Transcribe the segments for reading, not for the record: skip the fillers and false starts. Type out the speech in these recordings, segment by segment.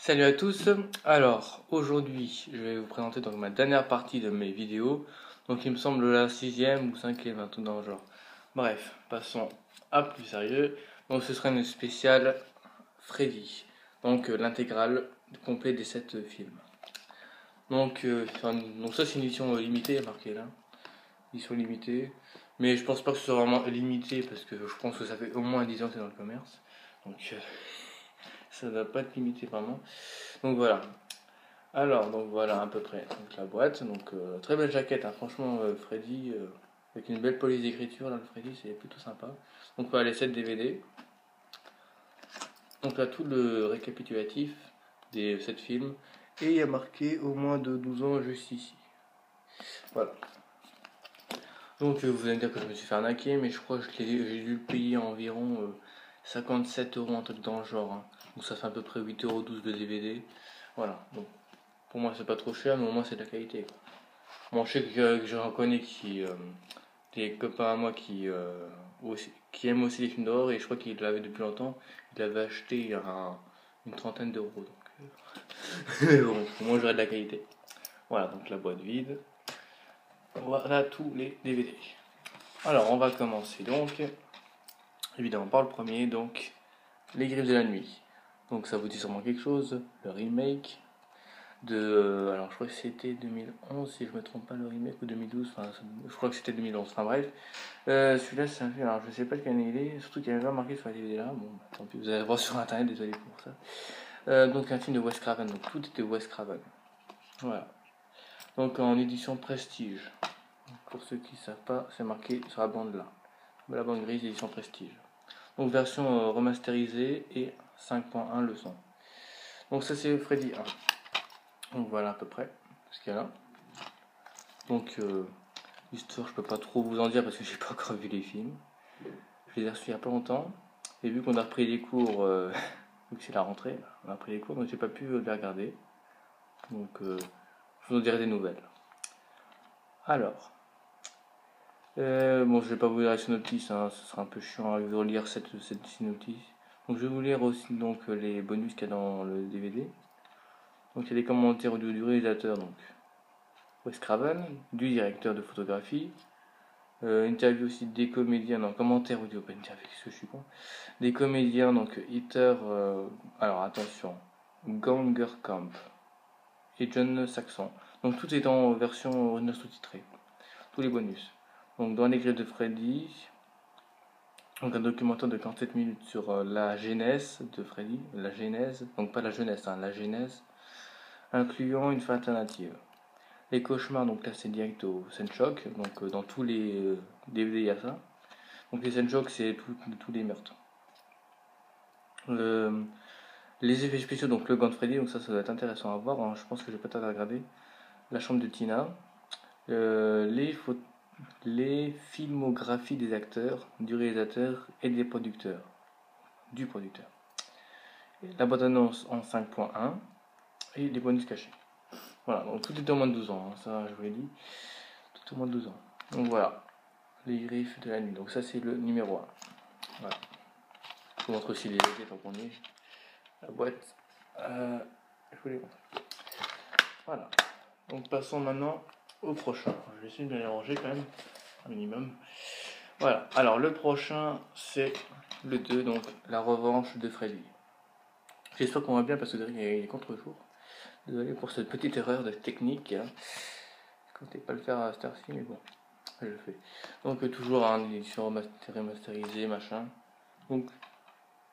Salut à tous, alors aujourd'hui je vais vous présenter donc ma dernière partie de mes vidéos, donc il me semble la 6ème ou 5ème, un truc dans le genre. Bref, passons à plus sérieux, donc ce sera une spéciale Freddy, donc l'intégrale complète des 7 films. Donc ça c'est une édition limitée, marqué là, édition limitée, mais je pense pas que ce soit vraiment limité parce que je pense que ça fait au moins 10 ans que c'est dans le commerce, donc ça ne va pas être limité vraiment. Donc voilà. Alors, donc voilà à peu près donc, la boîte. Donc très belle jaquette, hein. Franchement, Freddy, avec une belle police d'écriture, là, le Freddy, c'est plutôt sympa. Donc voilà les 7 DVD. Donc là, tout le récapitulatif des 7 films. Et il y a marqué au moins de 12 ans juste ici. Voilà. Donc vous allez me dire que je me suis fait arnaquer, mais je crois que j'ai dû le payer environ 57 €, un truc dans le genre, hein. Donc ça fait à peu près 8,12 € de DVD. Voilà. Donc pour moi, c'est pas trop cher, mais au moins c'est de la qualité, quoi. Bon, je sais que j'en connais des copains à moi qui aiment aussi les films d'horreur, et je crois qu'il l'avait depuis longtemps. Il l'avait acheté à une trentaine d'euros. Donc, bon, pour moi, j'aurais de la qualité. Voilà, donc la boîte vide. Voilà tous les DVD. Alors, on va commencer donc, évidemment, par le premier, donc, Les Griffes de la Nuit. Donc, ça vous dit sûrement quelque chose, le remake. Alors je crois que c'était 2011 si je me trompe pas, le remake, ou 2012, enfin je crois que c'était 2011, enfin bref. Celui-là c'est un film, alors je sais pas quelle année il est, surtout qu'il n'y avait pas marqué sur la DVD là, bon bah, tant pis, vous allez voir sur internet, désolé pour ça. Donc un film de Wes Craven, donc tout était Wes Craven. Voilà. Donc en édition Prestige. Pour ceux qui ne savent pas, c'est marqué sur la bande là. La bande grise, édition Prestige. Donc version remasterisée et 5.1 le son. Donc ça c'est Freddy 1. Donc voilà à peu près ce qu'il y a là. Donc l'histoire je peux pas trop vous en dire parce que j'ai pas encore vu les films. Je les ai reçus il y a pas longtemps. Et vu qu'on a repris les cours, vu que c'est la rentrée, on a repris les cours, donc j'ai pas pu les regarder. Donc je vous en dirai des nouvelles. Alors, bon je vais pas vous lire la synopsis, hein, ce sera un peu chiant à vous relire cette synopsis. Donc je vais vous lire aussi donc les bonus qu'il y a dans le DVD. Donc il y a des commentaires audio du réalisateur, donc Wes Craven, du directeur de photographie, interview aussi des comédiens, non, commentaire audio, pas interview, qu'est-ce que je suis con. Des comédiens, donc Heather, alors attention, Ganger Camp et John Saxon. Donc tout est en version originale sous-titrée, tous les bonus. Donc dans les griffes de Freddy, donc un documentaire de 47 minutes sur la genèse de Freddy, la genèse, donc pas la jeunesse, hein, la genèse, incluant une fin alternative. Les cauchemars, donc là c'est direct au Senchok, donc dans tous les DVD il y a ça. Donc les Senchok c'est tous les meurtres. Les effets spéciaux, donc le gant de Freddy, donc ça doit être intéressant à voir, hein. Je pense que je vais pas tarder à regarder. La chambre de Tina, les filmographies des acteurs, du réalisateur et des producteurs, du producteur. La boîte annonce en 5.1 et les bonus cachés. Voilà, donc tout est au moins de 12 ans, hein, ça je vous l'ai dit, tout au moins de 12 ans. Donc voilà, les griffes de la nuit, donc ça c'est le numéro 1. Voilà. Je vous montre aussi les DVD tant qu'on y est. La boîte, je vous les montre. Voilà, donc passons maintenant au prochain. Je vais essayer de les ranger quand même, un minimum. Voilà, alors le prochain c'est le 2, donc la revanche de Freddy. J'espère qu'on va bien parce que il est contre-jour. Désolé pour cette petite erreur de technique, hein. Je comptais pas le faire à cette heure-ci, mais bon, je le fais. Donc toujours une édition remasterisée, machin. Donc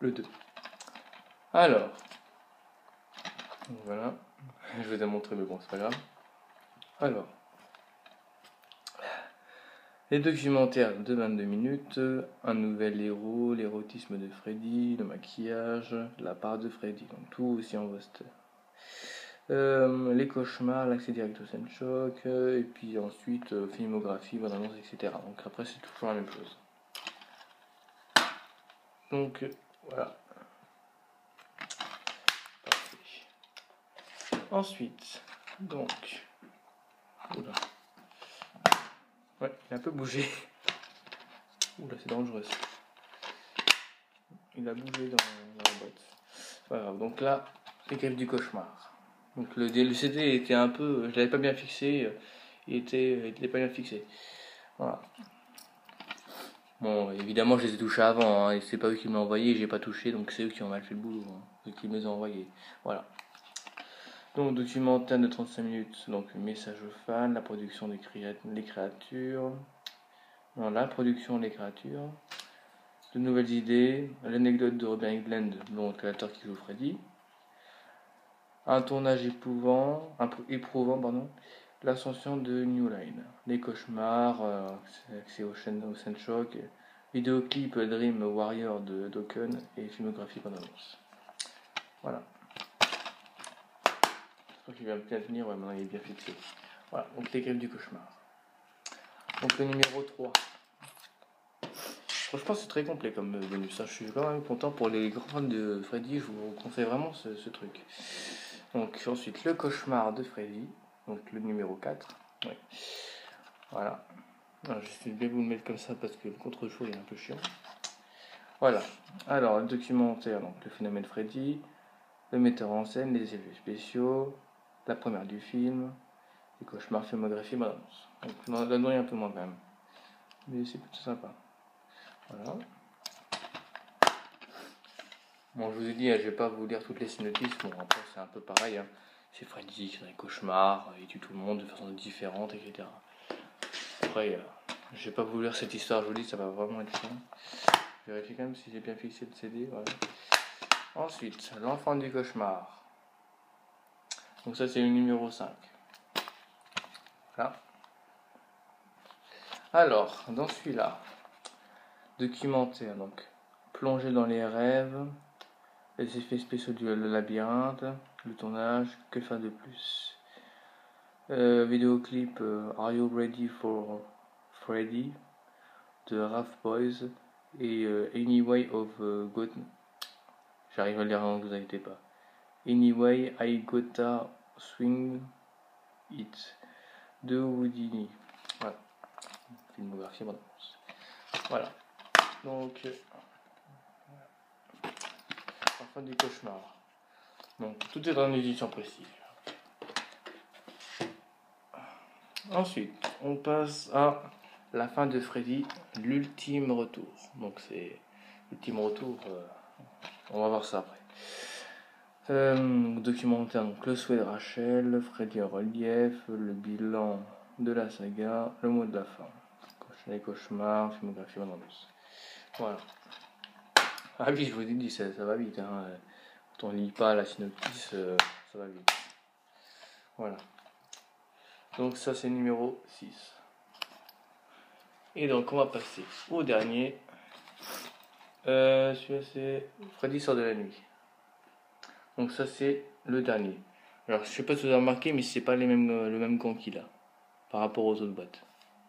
le 2. Alors, voilà, je vous ai montré, mais bon, c'est pas grave. Alors, les documentaires de 22 minutes, un nouvel héros, l'érotisme de Freddy, le maquillage, la part de Freddy, donc tout aussi en poster. Les cauchemars, l'accès direct au Senchok, et puis ensuite filmographie, bande annonce, etc. Donc après c'est toujours la même chose. Donc voilà. Parfait. Ensuite, donc. Oula. Ouais, il a un peu bougé. Oula, c'est dangereux. Il a bougé dans la boîte. C'est pas grave. Donc là, Les griffes du cauchemar. Donc le CD était un peu, je l'avais pas bien fixé, il était pas bien fixé. Voilà. Bon, évidemment, je les ai touchés avant, hein, et c'est pas eux qui me l'ont envoyé, j'ai pas touché, donc c'est eux qui ont mal fait le boulot, hein, eux qui me les ont envoyés. Voilà. Donc, documentaire de 35 minutes, donc message aux fans, la production des créatures. Non, la production des créatures. De nouvelles idées, l'anecdote de Robert Englund, dont le créateur qui joue Freddy. Un tournage éprouvant, l'ascension de New Line, les cauchemars, accès au Senchoc, vidéoclip Dream Warrior de Dokken et filmographie en annonce. Voilà. J'espère qu'il va bien tenir, ouais, maintenant il est bien fixé. Voilà, donc les griffes du cauchemar. Donc le numéro 3. Franchement, c'est très complet comme bonus. Je suis quand même content pour les grands fans de Freddy. Je vous conseille vraiment ce truc. Donc, ensuite, le cauchemar de Freddy. Donc, le numéro 4. Ouais. Voilà. Alors, je vais bien vous le mettre comme ça parce que le contre-jour est un peu chiant. Voilà. Alors, le documentaire, donc le phénomène Freddy, le metteur en scène, les effets spéciaux, la première du film, les cauchemars, filmographie, balance. Donc, là-dedans, il y a un peu moins quand même. Mais c'est plutôt sympa. Voilà. Bon, je vous ai dit, je vais pas vous lire toutes les synopsis. Bon, après, c'est un peu pareil. Hein. C'est Freddy qui est dans les cauchemars, il tue tout le monde de façon différente, etc. Après, je vais pas vous lire cette histoire, je vous dis, ça va vraiment être chiant. Je vérifie quand même si j'ai bien fixé le CD. Voilà. Ensuite, l'enfant du cauchemar. Donc, ça, c'est le numéro 5. Voilà. Alors, dans celui-là, documentaire, donc, plongé dans les rêves. Les effets spéciaux du labyrinthe, le tournage, que faire de plus? Vidéoclip Are You Ready for Freddy de Raf Boys et Anyway of God. J'arrive à le lire en vous inquiétez pas. Anyway, I Gotta Swing It de Houdini. Voilà. Filmographie, voilà. Donc, enfin du cauchemar. Donc, tout est dans une édition précise. Ensuite, on passe à la fin de Freddy, l'ultime retour. Donc, c'est l'ultime retour. On va voir ça après. Documentaire, donc le souhait de Rachel, Freddy en relief, le bilan de la saga, le mot de la fin. Les cauchemars, filmographie, annonce. Voilà. Ah oui, je vous ai dit, ça va vite. Hein. Quand on lit pas la synopsis, ça va vite. Voilà. Donc ça, c'est numéro 6. Et donc, on va passer au dernier. Celui-là, c'est Freddy sort de la nuit. Donc ça, c'est le dernier. Alors, je sais pas si vous avez remarqué, mais c'est pas le même gant qu'il a par rapport aux autres boîtes.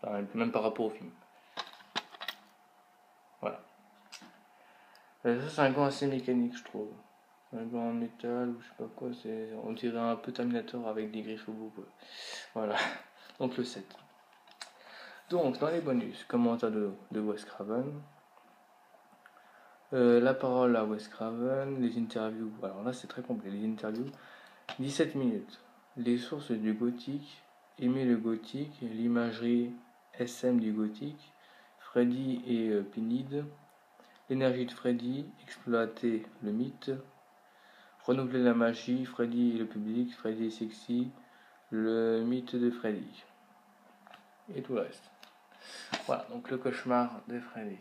Enfin, même par rapport au film. Voilà. Ça, c'est un gant assez mécanique, je trouve. Un gant en métal ou je sais pas quoi. On dirait un peu Terminator avec des griffes au bout. Quoi. Voilà. Donc le 7. Donc, dans les bonus, commentaire de Wes Craven. La parole à Wes Craven, les interviews. Alors là, c'est très complet. Les interviews, 17 minutes. Les sources du gothique, aimer le gothique, l'imagerie SM du gothique, Freddy et Pinhead, l'énergie de Freddy, exploiter le mythe, renouveler la magie, Freddy et le public, Freddy est sexy, le mythe de Freddy. Et tout le reste. Voilà, donc le cauchemar de Freddy.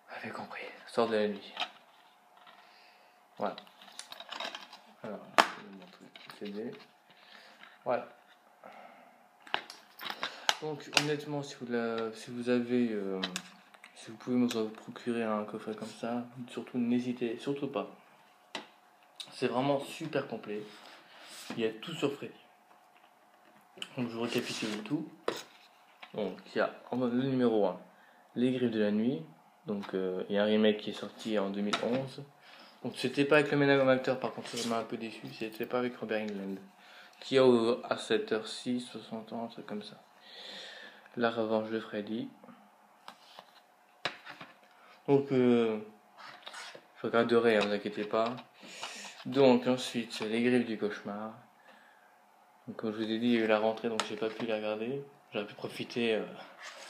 Avez compris, sort de la nuit. Voilà. Alors, je vais vous montrer le CD. Voilà. Donc, honnêtement, si vous avez, si vous pouvez nous procurer un coffret comme ça, surtout n'hésitez surtout pas. C'est vraiment super complet. Il y a tout sur Freddy. Donc, je vous récapitule tout. Donc, il y a le numéro 1, Les Griffes de la Nuit. Donc, il y a un remake qui est sorti en 2011. Donc, c'était pas avec le même acteur, par contre, ça m'a un peu déçu. C'était pas avec Robert Englund. Qui a à cette heure-ci 60 ans, un truc comme ça. La revanche de Freddy. Donc, je regarderez, ne vous inquiétez pas. Donc ensuite, les griffes du cauchemar. Donc, comme je vous ai dit, il y a eu la rentrée, donc j'ai pas pu la regarder. J'aurais pu profiter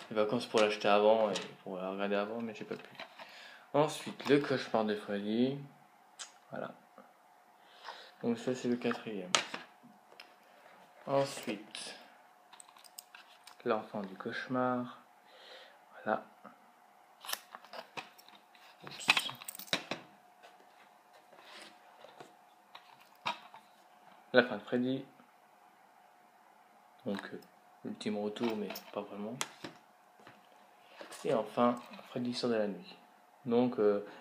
des vacances pour l'acheter avant et pour la regarder avant, mais j'ai pas pu. Ensuite, le cauchemar de Freddy. Voilà. Donc ça, c'est le 4e. Ensuite, l'enfant du cauchemar. Voilà. Oups. La fin de Freddy. Donc, ultime retour, mais pas vraiment. Et enfin, Freddy sort de la nuit. Donc,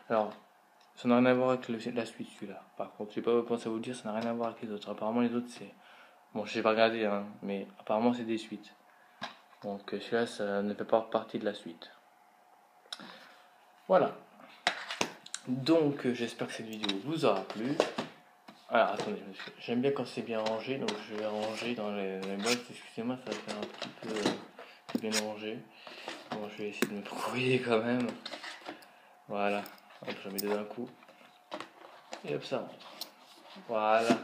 alors, ça n'a rien à voir avec la suite, celui-là. Par contre, je sais pas comment ça vous dire, ça n'a rien à voir avec les autres. Apparemment, les autres, c'est... Bon, je n'ai pas regardé, hein, mais apparemment, c'est des suites. Donc, celui-là, ça ne fait pas partie de la suite. Voilà. Donc, j'espère que cette vidéo vous aura plu. Alors, attendez, j'aime bien quand c'est bien rangé, donc je vais ranger dans les boîtes. Excusez-moi, ça va faire un petit peu bien rangé. Bon, je vais essayer de me brouiller quand même. Voilà. Hop, j'en mets deux d'un coup. Et hop, ça rentre. Voilà.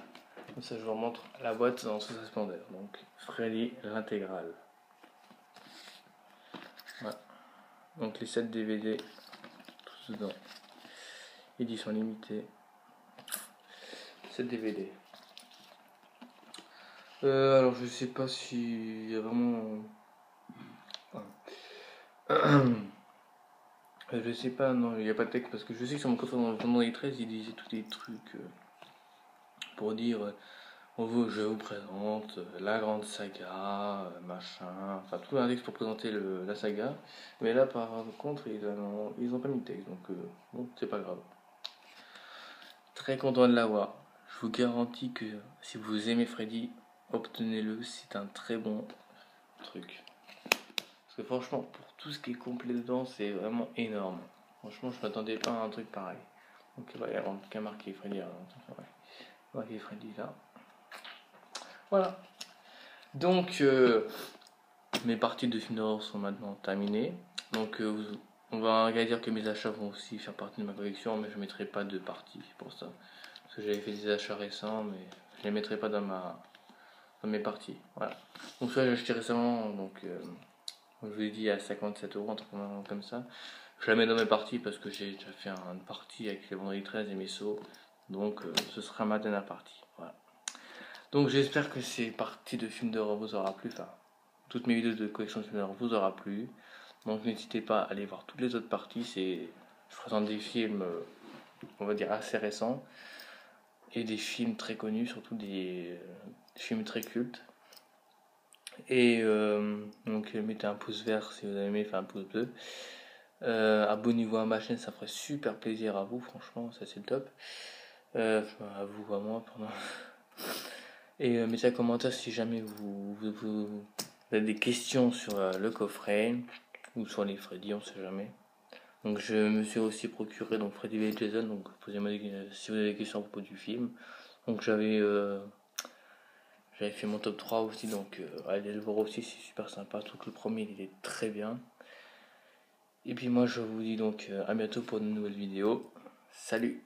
Comme ça, je vous remontre la boîte dans toute sa splendeur. Donc, Freddy, l'intégrale. Voilà. Donc, les 7 DVD, tous dedans. Édition limitée. 7 DVD. Alors, je sais pas s'il y a vraiment... je sais pas, non, il n'y a pas de texte parce que je sais que sur mon coffret dans les 13, il disait tous des trucs pour dire je vous présente la grande saga, machin, enfin tout un texte pour présenter la saga. Mais là, par contre, ils ont pas mis de texte, donc bon, c'est pas grave. Très content de l'avoir. Je vous garantis que si vous aimez Freddy, obtenez-le, c'est un très bon truc. Parce que franchement, pour tout ce qui est complet dedans, c'est vraiment énorme. Franchement, je m'attendais pas à un truc pareil. Donc il va y avoir qu'un marqué Freddy. Marqué Freddy là. Voilà. Donc mes parties de films d'horreur sont maintenant terminées. Donc on va dire que mes achats vont aussi faire partie de ma collection, mais je ne mettrai pas de partie pour ça. Parce que j'avais fait des achats récents, mais je ne les mettrai pas dans mes parties. Voilà. Donc ça j'ai acheté récemment, donc je vous ai dit à 57 €, un truc comme ça. Je la mets dans mes parties parce que j'ai déjà fait une partie avec les vendredis 13 et mes sauts. Donc ce sera ma dernière partie. Voilà. Donc j'espère que ces parties de films d'horreur vous aura plu. Enfin, toutes mes vidéos de collection de films d'horreur vous aura plu. Donc n'hésitez pas à aller voir toutes les autres parties. Je présente des films, on va dire, assez récents. Et des films très connus, surtout des films très cultes. Et donc mettez un pouce vert si vous avez aimé, enfin un pouce bleu. Abonnez-vous à ma chaîne, ça ferait super plaisir à vous, franchement, ça c'est le top. À vous, à moi, pardon. Et mettez un commentaire si jamais vous avez des questions sur le coffret ou sur les Freddy, on sait jamais. Donc je me suis aussi procuré donc Freddy vs Jason, donc posez-moi si vous avez des questions à propos du film. Donc j'avais fait mon top 3 aussi, donc allez le voir aussi, c'est super sympa. Tout le premier il est très bien. Et puis moi je vous dis donc à bientôt pour de nouvelles vidéos. Salut!